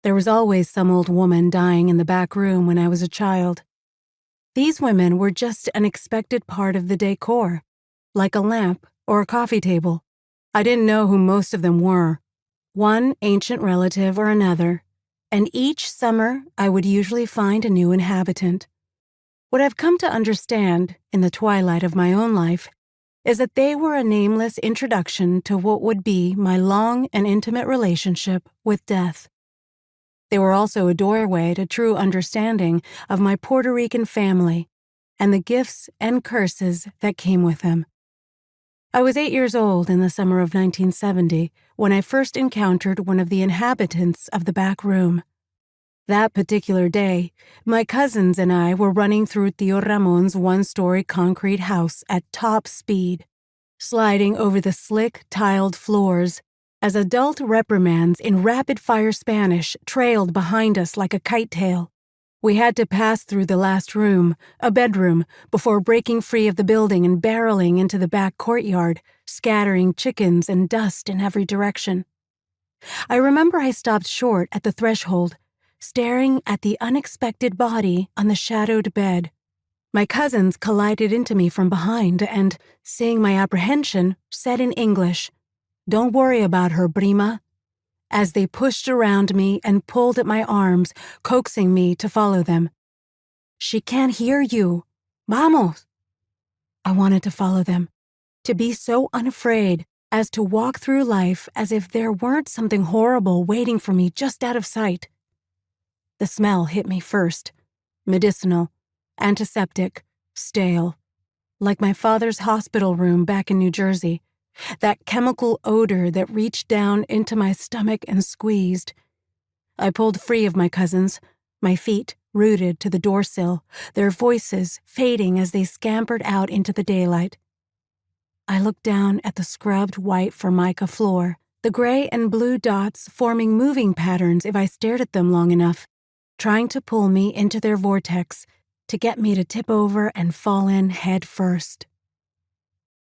There was always some old woman dying in the back room when I was a child. These women were just an expected part of the decor, like a lamp or a coffee table. I didn't know who most of them were, one ancient relative or another, and each summer I would usually find a new inhabitant. What I've come to understand, in the twilight of my own life, is that they were a nameless introduction to what would be my long and intimate relationship with death. They were also a doorway to true understanding of my Puerto Rican family and the gifts and curses that came with them. I was 8 years old in the summer of 1970 when I first encountered one of the inhabitants of the back room. That particular day, my cousins and I were running through Tío Ramon's one-story concrete house at top speed, sliding over the slick, tiled floors as adult reprimands in rapid-fire Spanish trailed behind us like a kite tail. We had to pass through the last room, a bedroom, before breaking free of the building and barreling into the back courtyard, scattering chickens and dust in every direction. I remember I stopped short at the threshold, staring at the unexpected body on the shadowed bed. My cousins collided into me from behind and, seeing my apprehension, said in English, "Don't worry about her, prima," as they pushed around me and pulled at my arms, coaxing me to follow them. "She can't hear you. Vamos!" I wanted to follow them, to be so unafraid as to walk through life as if there weren't something horrible waiting for me just out of sight. The smell hit me first, medicinal, antiseptic, stale, like my father's hospital room back in New Jersey, that chemical odor that reached down into my stomach and squeezed. I pulled free of my cousins, my feet rooted to the doorsill, their voices fading as they scampered out into the daylight. I looked down at the scrubbed white formica floor, the gray and blue dots forming moving patterns if I stared at them long enough, trying to pull me into their vortex, to get me to tip over and fall in head first.